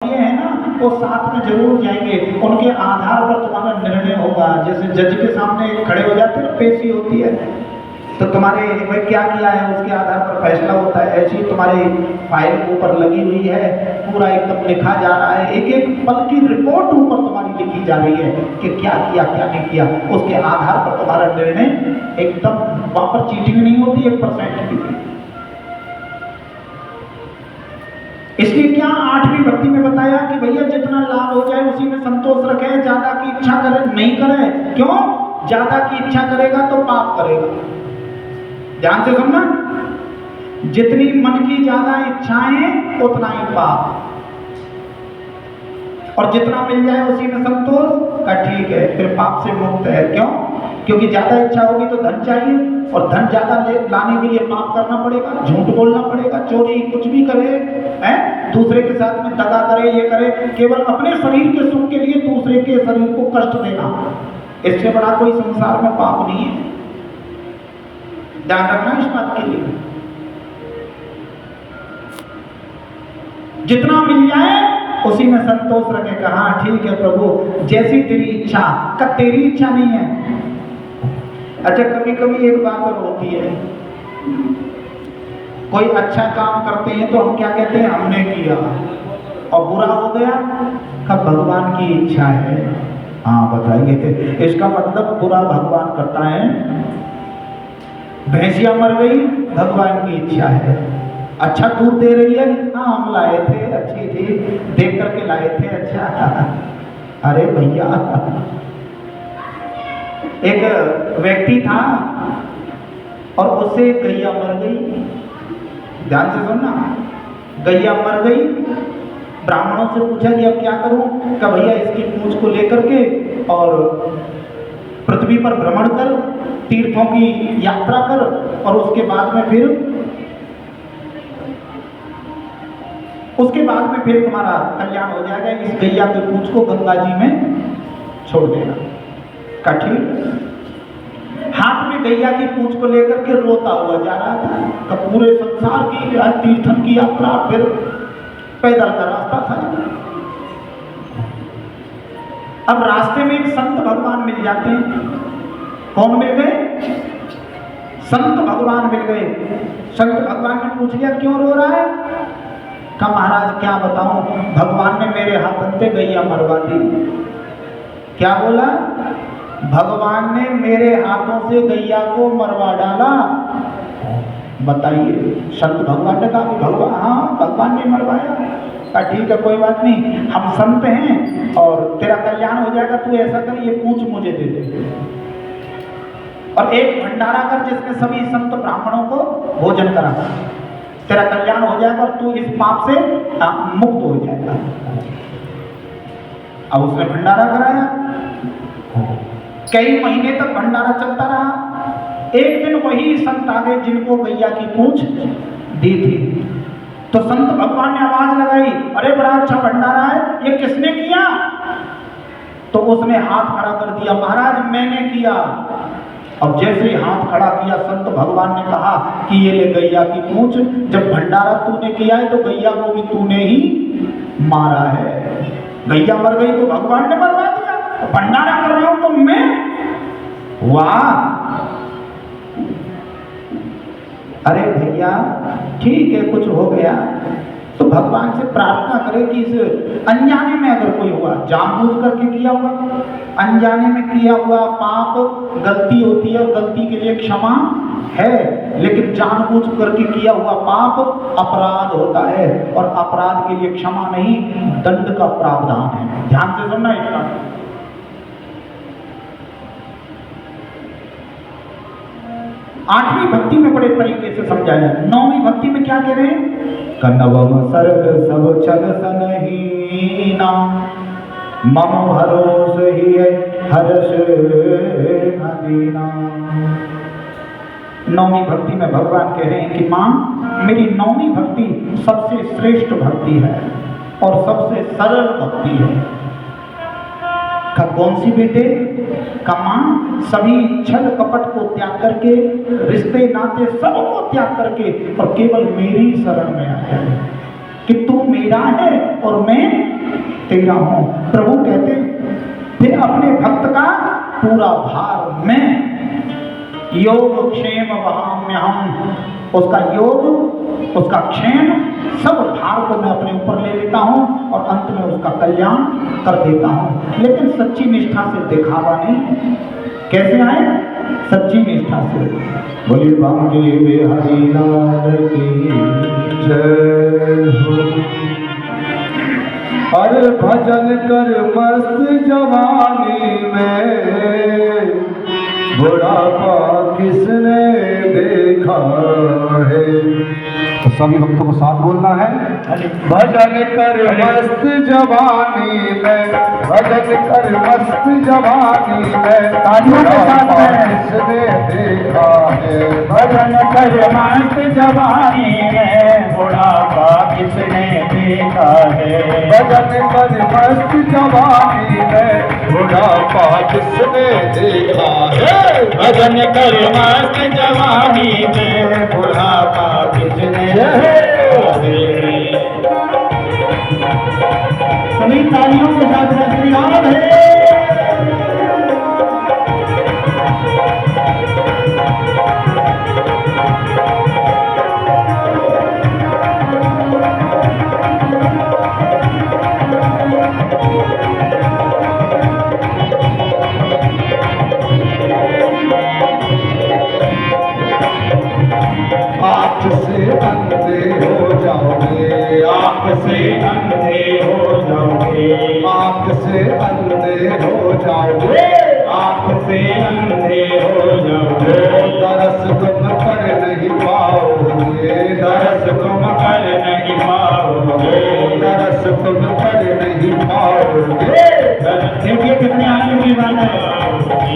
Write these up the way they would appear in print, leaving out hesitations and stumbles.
ये है ना, वो साथ में जरूर जाएंगे, उनके आधार पर तुम्हारा निर्णय होगा। जैसे जज के सामने खड़े हो जाते हैं, पेशी होती है, तो तुम्हारे भाई क्या किया है उसके आधार पर फैसला होता है। ऐसी तुम्हारी फाइल ऊपर लगी हुई है, पूरा एकदम लिखा जा रहा है, एक एक पल की रिपोर्ट ऊपर तुम्हारी लिखी जा रही है कि क्या किया क्या नहीं किया। उसके आधार पर तुम्हारा निर्णय एकदम, वहां पर चीटिंग नहीं होती 1% की। इसलिए क्या 8वीं भक्ति में बताया कि भैया जितना लाभ हो जाए उसी में संतोष रखें, ज्यादा की इच्छा करें नहीं करें। क्यों? ज्यादा की इच्छा करेगा तो पाप करेगा। ध्यान से सुनना, जितनी मन की ज्यादा इच्छाएं उतना ही पाप, और जितना मिल जाए उसी में संतोष का ठीक है, फिर पाप से मुक्त है। क्यों? क्योंकि ज्यादा इच्छा होगी तो धन चाहिए, और धन ज्यादा लाने के लिए पाप करना पड़ेगा, झूठ बोलना पड़ेगा, चोरी कुछ भी करे, है दूसरे के साथ में दगा करे, ये करे, केवल अपने शरीर के सुख के लिए दूसरे के शरीर को कष्ट देना, इससे बड़ा कोई संसार में पाप नहीं है। ध्यान रखना इस बात के लिए। जितना मिल जाए उसी में संतोष रखे। कहा ठीक है प्रभु, जैसी तेरी इच्छा। कब तेरी इच्छा नहीं है? अच्छा, कभी कभी एक बात और होती है, कोई अच्छा काम करते हैं तो हम क्या कहते हैं, हमने किया, और बुरा हो गया, कब भगवान की इच्छा है। हाँ बताइए, इसका मतलब बुरा भगवान करता है। भैंसिया मर गई, भगवान की इच्छा है। अच्छा दूध दे रही है, हाँ हम लाए थे, अच्छी थी, देख करके लाए थे, अच्छा। अरे भैया, एक व्यक्ति था और उससे गैया मर गई। ध्यान से सुनना, गैया मर गई, ब्राह्मणों से पूछा कि अब क्या करूं? क्या भैया इसकी पूंछ को लेकर के और पृथ्वी पर भ्रमण कर, तीर्थों की यात्रा कर, और उसके बाद में फिर तुम्हारा कल्याण हो जाएगा। इस गैया की पूंछ को गंगा जी में छोड़ देना। का ठीक। हाथ में गैया की पूंछ को लेकर के रोता हुआ जा रहा था। का पूरे संसार की तीर्थन की यात्रा, फिर पैदल का रास्ता था। अब रास्ते में एक संत भगवान मिल जाते हैं। कौन मिल गए? संत भगवान मिल गए। संत भगवान ने पूछ लिया क्यों रो रहा है? कहा महाराज क्या बताऊं, भगवान ने मेरे हाथ से गैया मरवा दी। क्या बोला? भगवान ने मेरे हाथों से गैया को मरवा डाला। बताइए, संत भगवान ने कहा कि भगवान, हाँ भगवान ने मरवाया। कहा ठीक है कोई बात नहीं, हम संत हैं और तेरा कल्याण हो जाएगा। तू ऐसा कर, ये पूछ मुझे दे दे और एक भंडारा कर जिसमें सभी संत ब्राह्मणों को भोजन करा, तेरा कल्याण हो जाएगा और तू इस पाप से मुक्त हो जाएगा। अब उसने भंडारा कराया, कई महीने तक भंडारा चलता रहा। एक दिन वही संत आ गए जिनको गैया की पूंछ दी थी। तो संत भगवान ने आवाज लगाई, अरे बड़ा अच्छा भंडारा है, ये किसने किया? तो उसने हाथ खड़ा कर दिया, महाराज मैंने किया। अब जैसे हाथ खड़ा किया, संत भगवान ने कहा कि ये ले गैया की पूंछ, जब भंडारा तूने किया है तो गैया को भी तूने ही मारा है। गैया मर गई तो भगवान ने मरवा दिया, भंडारा कर रहा हूं तो मैं। वाह! अरे भैया ठीक है, कुछ हो गया तो भगवान से प्रार्थना करें कि इस अनजाने में अगर कोई हुआ, जानबूझ करके किया हुआ, अनजाने में किया हुआ पाप गलती होती है, गलती के लिए क्षमा है, लेकिन जानबूझ करके किया हुआ पाप अपराध होता है, और अपराध के लिए क्षमा नहीं, दंड का प्रावधान है। ध्यान से सुनना इसका। आठवीं भक्ति में बड़े तरीके से समझाया। नौवीं भक्ति में क्या कह रहे हैं? कनवम सर्ग सब छल सनहीना, मम भरोस ही हर्ष न दीना। नौवीं भक्ति में भगवान कह रहे हैं कि मां, मेरी नौवीं भक्ति सबसे श्रेष्ठ भक्ति है और सबसे सरल भक्ति है। कौन सी बेटे? मां, सभी छल कपट को त्याग करके, रिश्ते नाते सबको त्याग करके, और केवल मेरी शरण में आया है कि तू मेरा है और मैं तेरा हूं। प्रभु कहते फिर अपने भक्त का पूरा भार मैं योग क्षेम वहाम्यहम, उसका योग उसका क्षेम सब भार को मैं अपने ऊपर ले लेता हूं और अंत में उसका कल्याण कर देता हूं। लेकिन सच्ची निष्ठा से दिखावा नहीं। कैसे आए? सच्ची निष्ठा से। बोली बांके बिहारी लाल की जय हो। अरे भजन कर मस्त जवानी में, बुढ़ापा किसने देखा है। तो सभी भक्तों को साथ बोलना है। भजन कर मस्त जवानी में, भजन कर मस्त जवानी में, तालियों के साथ किसने देखा है। भजन कर मस्त जवानी में, बुढ़ापा किसने देखा है। भजन कर मस्त जवानी में, बुढ़ापा किसने देखा है। भजन कर मस्त जवानी में, बुढ़ापा किसने देखा है। सभी तालियों के साथ श्री राम है। आँख से अंधे हो जाओगे, आँख से अंधे हो जाओगे, आँख से अंधे हो जाओगे, आँख से अंधे हो जाओगे। दरस तुम कर नहीं पाओगे, दरस तुम कर नहीं पाओगे, दरस तुम कर नहीं पाओगे। देखिए कितने आनंद की बात है।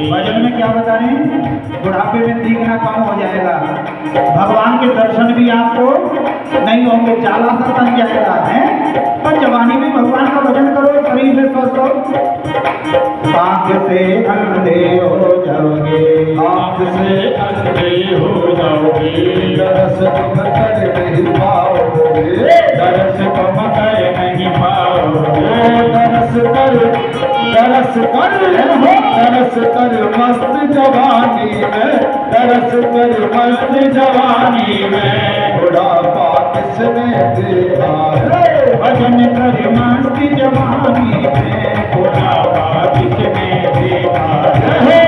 भजन में क्या बता रहे हैं? बुढ़ापे में दिखना कम हो जाएगा, भगवान के दर्शन भी आपको नहीं होंगे, जाला सा बन जाएगा है। पर जवानी में भगवान का भजन करो, शरीर से स्वस्थ हो। आँख से अंधे हो जाओगे, आँख से अंधे हो जाओगे, दरस तुम कर नहीं पाओगे, दरस तुम कर नहीं पाओगे। दरस कर, दरस कर, दरस कर मस्त जवानी में, दरस कर मस्त जवानी में, बुढ़ापा किसने देखा है। भजन कर मस्त जवानी में, बुढ़ापा किसने देखा है।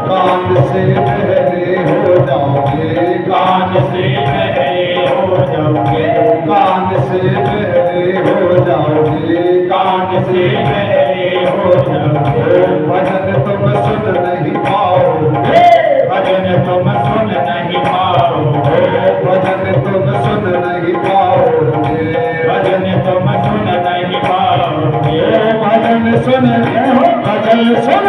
कान से बहरे हो जाओगे, कान से बहरे हो जाओगे, कान से बहरे हो जाओगे, कान से बहरे हो जाओगे। भजन तुम सुन नहीं पाओगे, भजन तुम सुन नहीं पाओगे, भजन तुम सुन नहीं पाओगे, भजन तुम सुन नहीं पाओगे। भजन सुन, भजन सुन,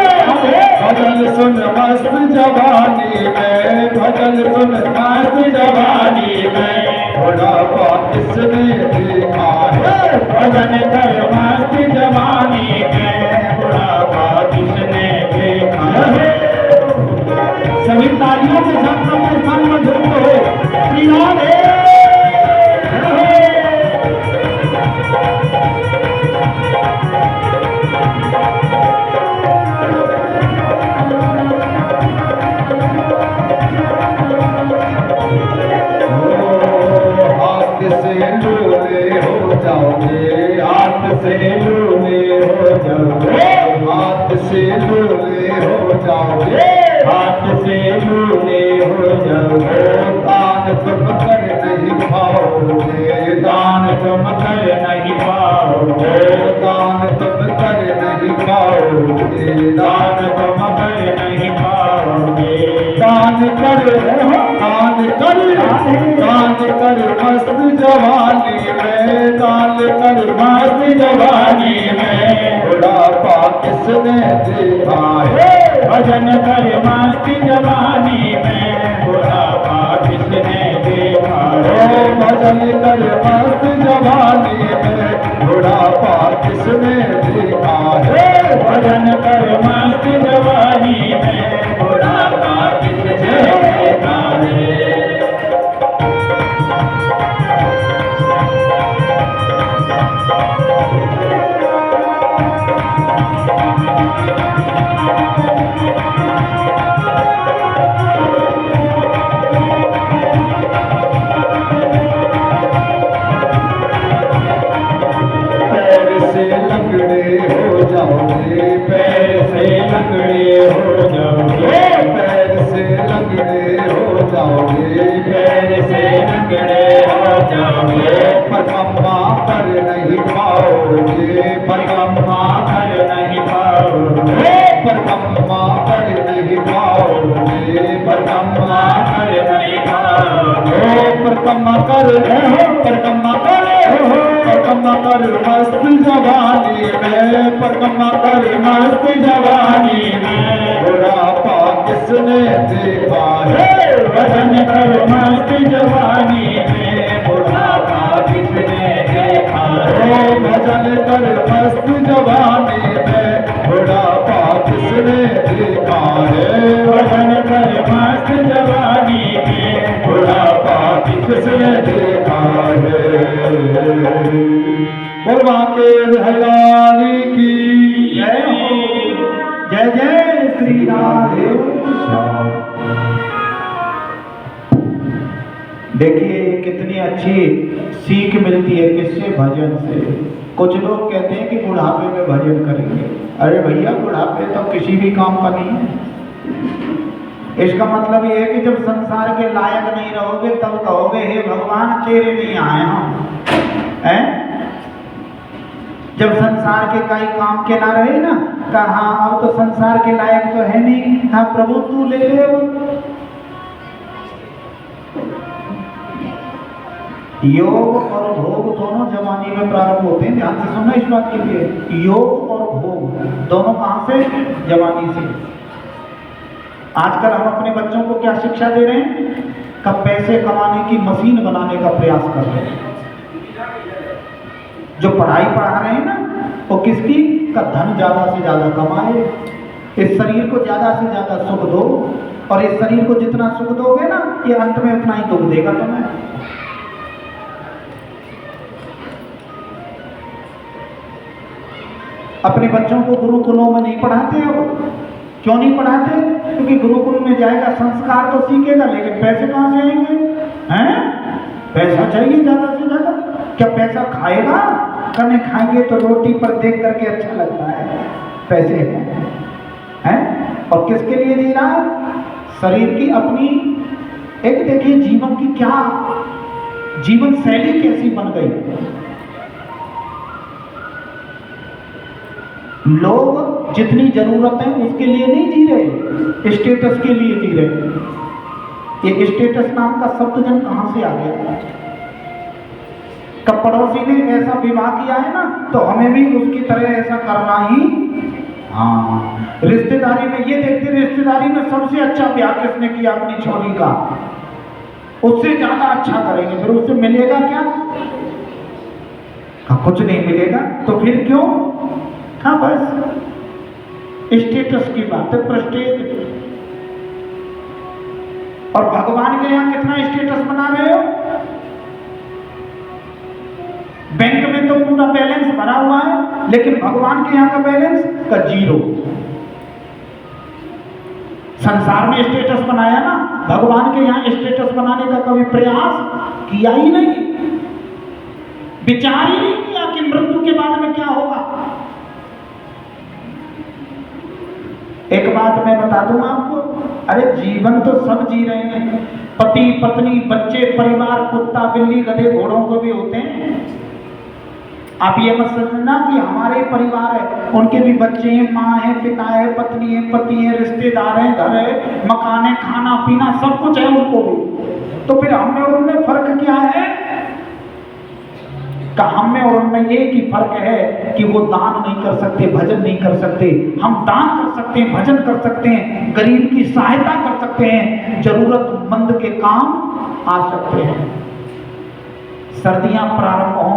भजन सुन मस्त जवानी में, भजन सुन मस्त जवानी में, बुढ़ापा किसने देखा है। भजन कर मस्त जवानी में, बुढ़ापा किसने देखा है। सभी तालियों के साथ अपने स्थान में झुक हो। श्री राम है। हाथ से लूले हो जाओगे, हाथ से लूले हो जाओगे, हाथ से लूले हो जाओगे, हाथ से लूले हो जाओगे। दान तुम कर नहीं पाओगे, दान तुम कर नहीं पाओगे, दान तुम कर नहीं पाओगे, दान तुम कर नहीं पाओगे। दान कर, दान कर, दान कर मस्त जवानी में, दान कर मस्त जवानी में, बुढ़ापा किसने देखा है। भजन कर मस्त जवानी में, भजन कर मस्त जवानी में बुढ़ापा किसने देखा है। भजन कर मस्त जवानी में बुढ़ापा किसने देखा है। लंगड़े हो जाओगे, पैर से लंगड़े हो जाओगे, पैर से लंगड़े हो जाओगे, पैर से लंगड़े हो जाओगे। परिक्रमा कर नहीं पाओगे, परिक्रमा कर नहीं पाओगे, परिक्रमा कर नहीं पाओगे, परिक्रमा कर नहीं पाओगे। परिक्रमा कर परिक्रमा परिक्रमा कर मस्त जवानी में, परिक्रमा कर मस्त जवानी में बुढ़ापा किसने देखा है। भजन कर मस्त जवानी में बुढ़ापा किसने देखा है। भजन कर मस्त जवानी में बुढ़ापा किसने देखा है। भजन कर मस्त जवानी में बुढ़ापा किसने देखा है। बोलवा के हलाली की जय हो। जय जय श्री राधे श्याम। देखिए कितनी अच्छी सीख मिलती है किससे, भजन से। कुछ लोग कहते हैं कि बुढ़ापे में भजन करेंगे। अरे भैया बुढ़ापे तो किसी भी काम का नहीं है। इसका मतलब ये है कि जब संसार के लायक नहीं रहोगे तब कहोगे हे भगवान तेरे नहीं आए हम हैं। जब संसार के कई काम के ना रहे ना, कहा अब तो संसार के लायक तो है नहीं, हाँ प्रभु तू ले ले। योग और भोग दोनों जवानी में प्रारंभ होते हैं। ध्यान से सुनना इस बात के लिए। योग और भोग दोनों कहां से? जवानी से। आजकल हम अपने बच्चों को क्या शिक्षा दे रहे हैं? कब पैसे कमाने की मशीन बनाने का प्रयास कर रहे हैं। जो पढ़ाई पढ़ा रहे हैं ना, वो किसकी का धन ज्यादा से ज्यादा कमाए, इस शरीर को ज्यादा से ज्यादा सुख दो, और इस शरीर को जितना सुख दोगे ना, ये अंत में उतना ही दुख देगा तुम्हें। अपने बच्चों को गुरुकुलों में नहीं पढ़ाते अब। क्यों नहीं पढ़ाते? क्योंकि गुरुकुल में जाएगा संस्कार तो सीखेगा, लेकिन पैसे कहां से आएंगे? हैं? पैसा चाहिए ज्यादा से ज्यादा। क्या पैसा खाएगा? कने खाएंगे तो रोटी पर देख करके अच्छा लगता है, पैसे हैं। और किसके लिए जी रहा है? शरीर की अपनी एक देखिए जीवन की क्या जीवन शैली कैसी बन गई। लोग जितनी जरूरत है उसके लिए नहीं जी रहे, स्टेटस के लिए जी रहे। ये स्टेटस नाम का शब्द जन कहां से आ गया? कब पड़ोसी ने ऐसा विवाह किया है ना, तो हमें भी उसकी तरह ऐसा करना ही। हाँ, रिश्तेदारी में ये देखते, रिश्तेदारी में सबसे अच्छा ब्याह किसने किया अपनी छोरी का, उससे ज्यादा अच्छा करेंगे। फिर उससे मिलेगा क्या? कुछ नहीं मिलेगा। तो फिर क्यों? हाँ बस स्टेटस की बात है, प्रेस्टीज। और भगवान के यहाँ कितना स्टेटस बना रहे हो? बैंक में तो पूरा बैलेंस भरा हुआ है, लेकिन भगवान के यहाँ का बैलेंस का जीरो। संसार में स्टेटस बनाया ना, भगवान के यहाँ स्टेटस बनाने का कभी प्रयास किया ही नहीं, विचार ही नहीं किया कि मृत्यु के बाद में क्या होगा। एक बात मैं बता दूं आपको, अरे जीवन तो सब जी रहे हैं, पति पत्नी बच्चे परिवार कुत्ता बिल्ली गधे घोड़ों को भी होते हैं। आप ये मत समझना कि हमारे परिवार है, उनके भी बच्चे हैं, माँ है, पिता है, पत्नी है, पति है, रिश्तेदार हैं, घर है, मकान है, खाना पीना सब कुछ है उनको भी। तो फिर हम में और उनमें फर्क क्या है? का हम में और उनमें ये की फर्क है कि वो दान नहीं कर सकते, भजन नहीं कर सकते। हम दान कर सकते हैं, भजन कर सकते हैं, गरीब की सहायता कर सकते हैं, जरूरतमंद के काम आ सकते हैं। सर्दियां प्रारंभ हों,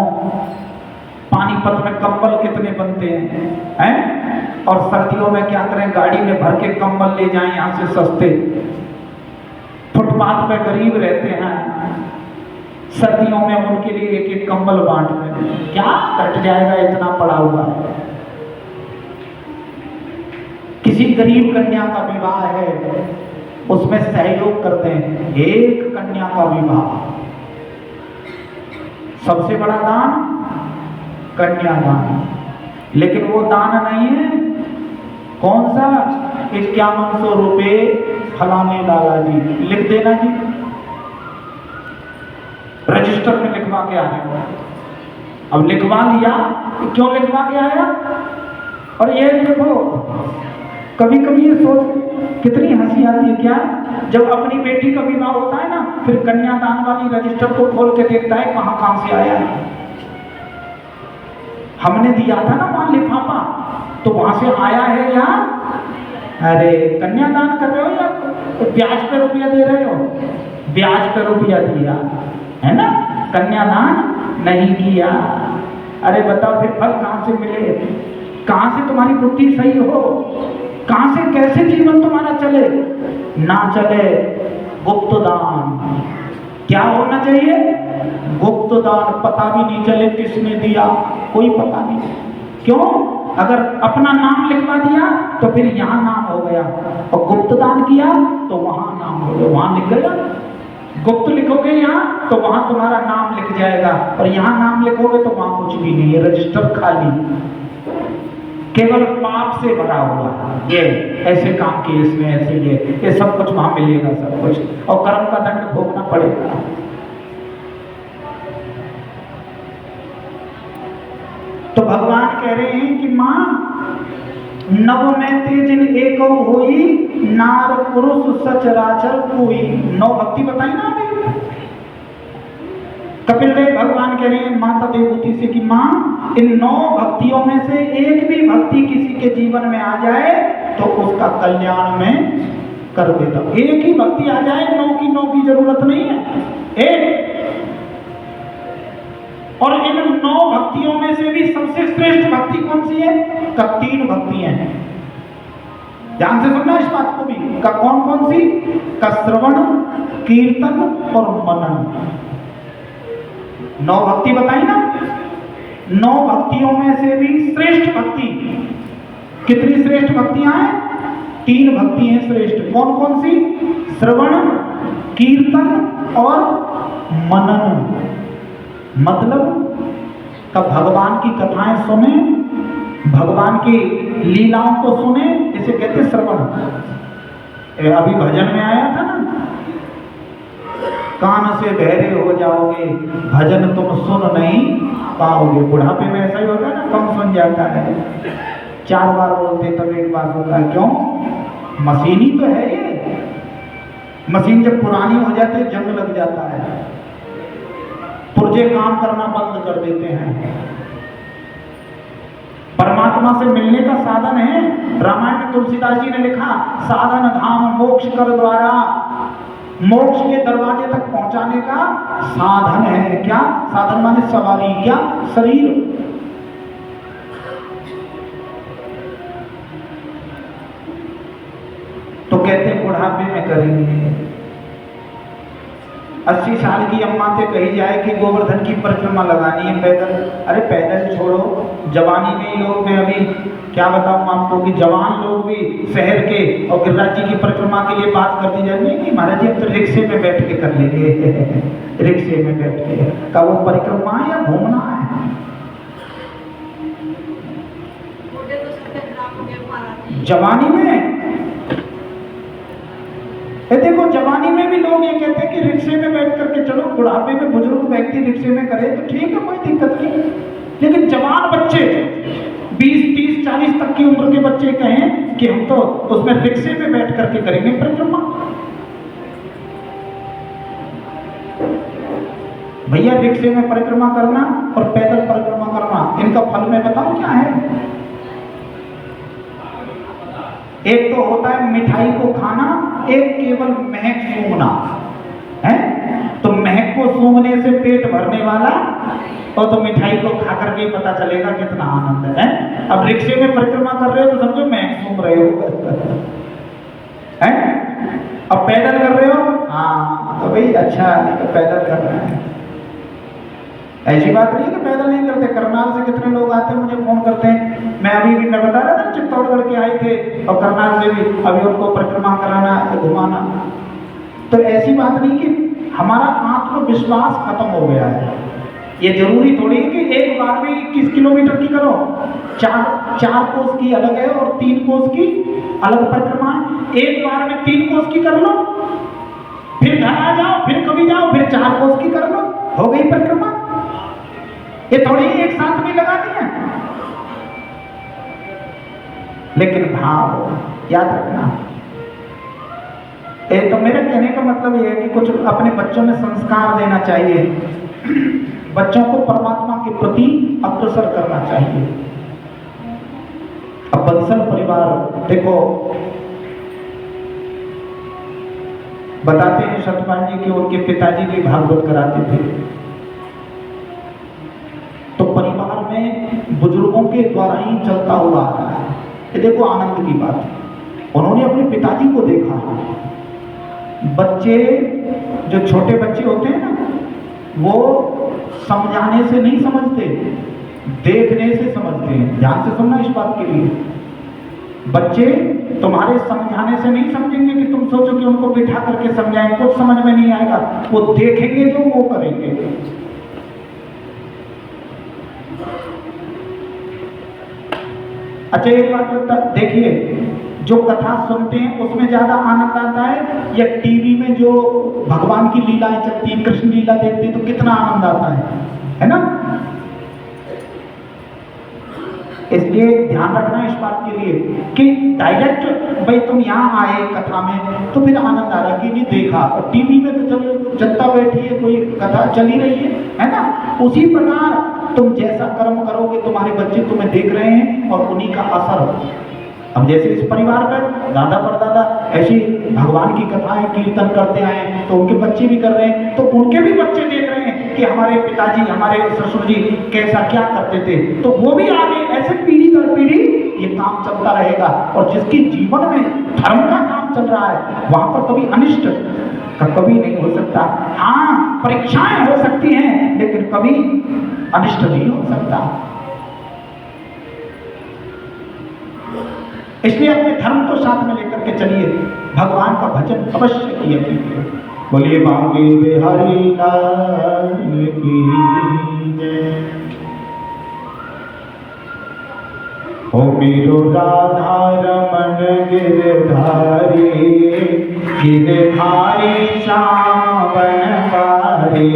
पानीपत में कंबल कितने बनते हैं, और सर्दियों में क्या करें, गाड़ी में भर के कंबल ले जाएं यहाँ से सस्ते। फुटपाथ पे गरीब रहते हैं, सर्दियों में उनके लिए एक एक कंबल बांट दें, क्या घट जाएगा, इतना पड़ा हुआ है। किसी गरीब कन्या का विवाह है, उसमें सहयोग करते हैं, एक कन्या का विवाह, सबसे बड़ा दान कन्यादान। लेकिन वो दान नहीं है, कौन सा, 5100 रुपये फलाने लाला जी, लिख देना जी, रजिस्टर में लिखवा के आया। अब लिखवा लिया, क्यों लिखवा के आया? और ये देखो, कभी कभी ये सोच कितनी हंसी आती है, क्या जब अपनी बेटी का विवाह होता है ना, फिर कन्यादान वाली रजिस्टर को खोल के देखता है कहां से आया है। हमने दिया था ना वहां लिफाफा, तो वहां से आया है या, अरे कन्यादान कर रहे हो या ब्याज पे रुपया दे रहे हो? ब्याज पे रुपया दिया है ना, कन्यादान नहीं किया। अरे बताओ फिर फल कहां से मिले, कहां से तुम्हारी बुद्धि सही हो, कहां से कैसे जीवन तुम्हारा चले? ना चले गुप्त दान। क्या होना चाहिए? गुप्त दान, पता भी नहीं चले किसने दिया, कोई पता नहीं। क्यों? अगर अपना नाम लिखवा दिया तो फिर यहाँ नाम हो गया, और गुप्त दान किया तो वहां नाम हो गया, वहां लिख गया। गुप्त लिखोगे यहाँ तो वहां तुम्हारा नाम लिख जाएगा, और यहाँ नाम लिखोगे तो वहां कुछ भी नहीं है, रजिस्टर खाली, केवल पाप से भरा हुआ। ये ऐसे काम किए इसमें, ऐसे ये सब कुछ वहां मिलेगा, सब कुछ, और कर्म का दंड भोगना पड़ेगा। तो भगवान कह रहे हैं कि मां, नव में तेजिन एको होई, नार पुरुष सचराचर कोई। 9 भक्ति बताई ना अभी। कपिल देव भगवान कह रहे हैं माता देवहूति से कि मां, इन 9 भक्तियों में से एक भी भक्ति किसी के जीवन में आ जाए तो उसका कल्याण में कर देता हूं। एक ही भक्ति आ जाए, 9 की जरूरत नहीं है, एक। और इन 9 भक्तियों में से भी सबसे श्रेष्ठ भक्ति कौन सी है? का 3 भक्तियां हैं, ध्यान से सुनना इस बात को भी। का कौन सी? का श्रवण, कीर्तन और मनन। 9 भक्ति बताई ना। 9 भक्तियों में से भी श्रेष्ठ भक्ति, कितनी श्रेष्ठ भक्तियां हैं? 3 भक्ति हैं श्रेष्ठ। कौन सी? श्रवण, कीर्तन और मनन। मतलब का भगवान की कथाएं सुने, भगवान की लीलाओं को सुने, इसे कहते श्रवण। अभी भजन में आया था ना, कान से बहरे हो जाओगे, भजन तुम सुन नहीं पाओगे। बुढ़ापे में ऐसा ही होता है ना, कम सुन जाता है, 4 बार बोलते तब 1 बार होता है। क्यों? मशीन ही तो है ये। मशीन जब पुरानी हो जाती है, जंग लग जाता है, पुर्जे काम करना बंद कर देते हैं। परमात्मा से मिलने का साधन है। रामायण में तुलसीदास जी ने लिखा, साधन धाम मोक्ष कर द्वारा, मोक्ष के दरवाजे तक पहुंचाने का साधन है। क्या साधन? माने सवारी, क्या शरीर। तो कहते बुढ़ापे में करेंगे। 80 साल की अम्मा से कही जाए कि गोवर्धन की परिक्रमा लगानी है पैदल, अरे पैदल छोड़ो, जवानी में ही लोग, मैं अभी क्या बताऊं आपको कि जवान लोग भी शहर के और गिरिराज जी की परिक्रमा के लिए बात कर दी जाए, नहीं महाराज जी अब तो रिक्शे में बैठ के कर लेंगे। रिक्शे में बैठ के का वो परिक्रमा है या घूमना है? जवानी में देखो, जवानी में भी लोग ये कहते हैं कि रिक्शे में बैठ करके चलो, बुढ़ापे में बुजुर्ग व्यक्ति रिक्शे में करे तो ठीक है, कोई दिक्कत नहीं। लेकिन जवान बच्चे 20, 30, 40 तक की उम्र के बच्चे कहें कि हम तो उसमें रिक्शे में बैठ करके करेंगे परिक्रमा। भैया रिक्शे में परिक्रमा करना और पैदल परिक्रमा करना, इनका फल मैं बताऊं क्या है? एक तो होता है मिठाई को खाना, एक केवल महक सूंघना है। तो महक को सूंघने से पेट भरने वाला, और तो मिठाई को खा करके पता चलेगा कितना आनंद है। अब रिक्शे में परिक्रमा कर रहे हो तो समझो मैं सूंघ रहे हो हैं? अब पैदल कर रहे हो, हाँ तो भाई अच्छा नहीं तो पैदल कर रहे हैं। ऐसी बात नहीं है कि पैदल नहीं करते। करनाल से कितने लोग आते हैं, मुझे फोन करते हैं। मैं अभी भी मैं बता रहा था चित्तौड़गढ़ के आए थे, और करनाल से भी अभी उनको परिक्रमा कराना घुमाना। तो ऐसी बात नहीं कि हमारा आत्मविश्वास खत्म हो गया है। ये जरूरी थोड़ी है कि एक बार में 21 किलोमीटर की करो, चार कोस की अलग है और 3 कोस की अलग परिक्रमा है। एक बार में 3 कोस की कर लो, फिर घर आ जाओ, फिर कभी जाओ, फिर 4 कोस की कर लो, हो गई परिक्रमा। ये थोड़ी एक साथ में लगा दिया। लेकिन भाव याद रखना। तो मेरे कहने का मतलब ये है कि कुछ अपने बच्चों में संस्कार देना चाहिए, बच्चों को परमात्मा के प्रति अग्रसर करना चाहिए। अब बंसल परिवार देखो, बताते हैं सतपाल जी कि उनके पिताजी भी भागवत कराते थे। तो परिवार में बुजुर्गों के द्वारा ही चलता हुआ आ रहा है। ये देखो आनंद की बात है। उन्होंने अपने पिताजी को देखा। बच्चे जो छोटे बच्चे होते हैं ना, वो समझाने से नहीं समझते, देखने से समझते हैं। ध्यान से सुनना इस बात के लिए। बच्चे तुम्हारे समझाने से नहीं समझेंगे कि तुम सोचो कि उनको बिठा करके समझाएं, कुछ समझ में नहीं आएगा। वो देखेंगे जो वो करेंगे। अच्छा एक बात देखिए, जो कथा सुनते हैं उसमें ज्यादा आनंद आता है या टीवी में जो भगवान की लीलाएं चलती हैं, कृष्ण लीला देखते हैं तो कितना आनंद आता है ना? इसलिए ध्यान रखना इस बात के लिए कि डायरेक्ट भाई तुम यहाँ आए कथा में तो फिर आनंद आ रहा कि नहीं देखा, और टीवी में तो चलो जनता बैठी है, कोई कथा चली रही है ना? उसी प्रकार तुम जैसा कर्म करोगे तुम्हारे बच्चे तुम्हें देख रहे हैं और उन्हीं का असर। अब जैसे इस परिवार पर दादा परदादा ऐसी भगवान की कथाएं कीर्तन करते आए तो उनके बच्चे भी कर रहे हैं, तो उनके भी बच्चे देख रहे हैं कि हमारे पिताजी हमारे ससुर जी कैसा क्या करते थे, तो वो भी आगे ऐसे पीढ़ी दर पीढ़ी ये काम चलता रहेगा। और जिसके जीवन में धर्म का काम चल रहा है वहां पर कभी अनिष्ट का कभी नहीं हो सकता। हाँ परीक्षाएं हो सकती हैं लेकिन कभी अनिष्ट नहीं हो सकता। इसलिए अपने धर्म को साथ में लेकर के चलिए, भगवान का भजन अवश्य किया कीजिए। बोलिए बांके बिहारी लाल की जय। ओ मेरो राधा रमन गिरधारी, गिरधारी सावन वारे।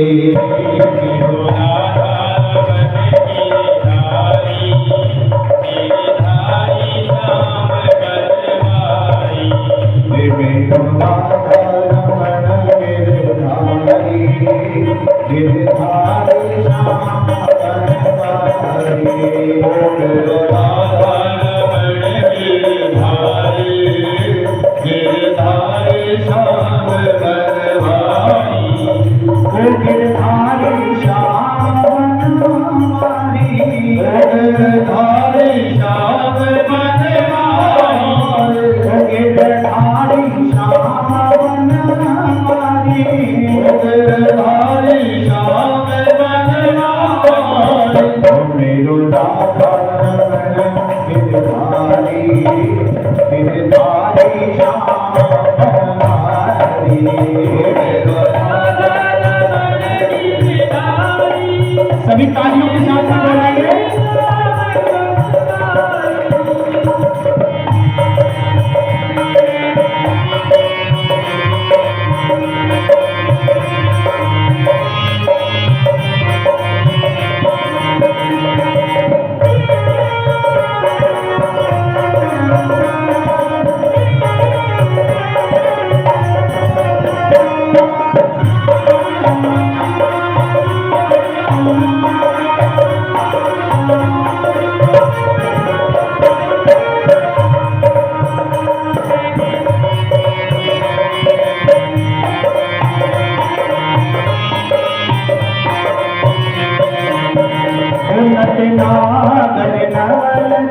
मेरो राधा सभी तालियों के साथ बोलेंगे।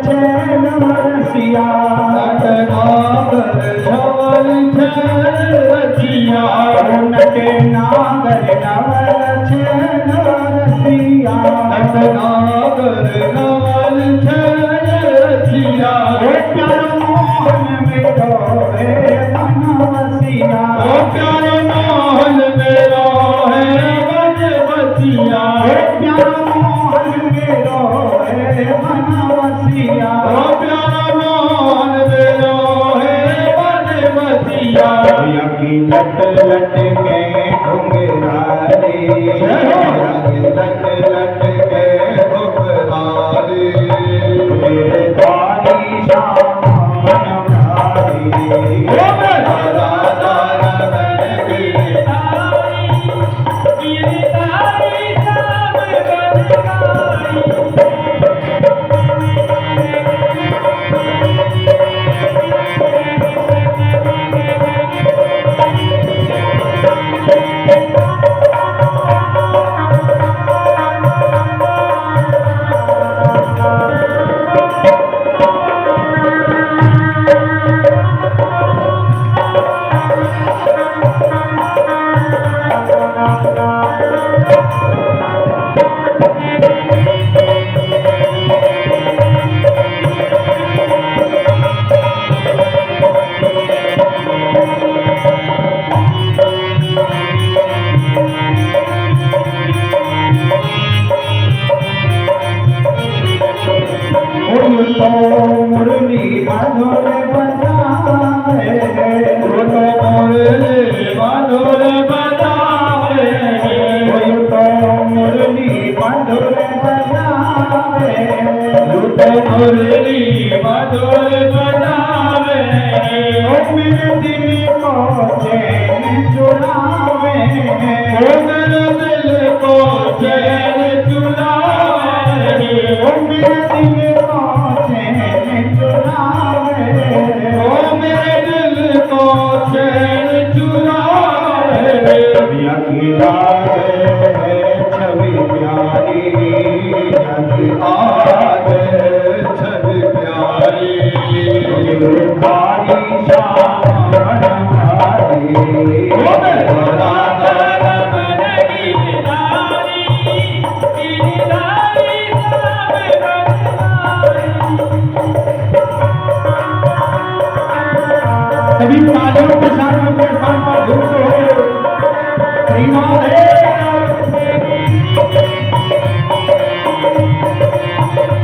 चैन रसिया नटनागर धवल चैन रसिया नटे नागर नवल चैन रसिया नटनागर धवल चैन रसिया प्यार मोहन मेरो है मन वसिया प्यार मोहन मेरो है मन बसिया प्यार मोहन मेरो है मन वसिया प्यार मोहन मेरो है मन बसिया यकी लट लट के घुंघराले लट लट के घुघराले तेरे द्वारी श्याम मन भारी तो मुरली मधुर बजाए तो मुरली मधुर बजाए तो मुरली मधुर बजाए तो मुरली मधुर बजाए मेरे दिल को चैन चुरावे मेरे दिल को चैन चुराए मेरे दिल को चैन चुरावे मेरे दिल को चैन चुराए अकेला है छवि प्यारी जग आज छवि प्यारी भारी श्याम भारी सभी तालियों के साथ में प्लेटफॉर्म पर झूठ हो।